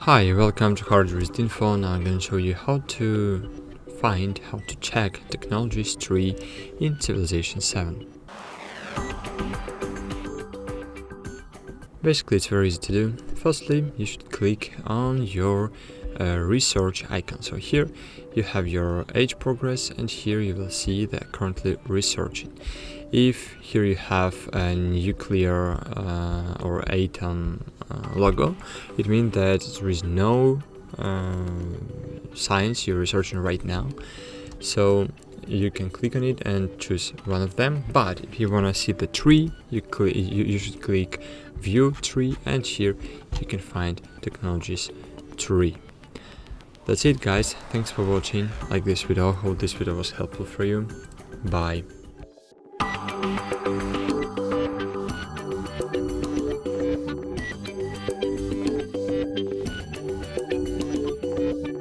Hi, welcome to HardReset.Info. Now I'm going to show you how to check technologies tree in Civilization VII. Basically, it's very easy to do. Firstly, you should click on your research icon. So here you have your age progress, and here you will see that currently researching. If here you have a nuclear or atom logo, it means that there is no science you're researching right now. So you can click on it and choose one of them. But if you want to see the tree, you should click View Tree, and here you can find Technologies Tree. That's it, guys. Thanks for watching. Like this video. Hope this video was helpful for you. Bye.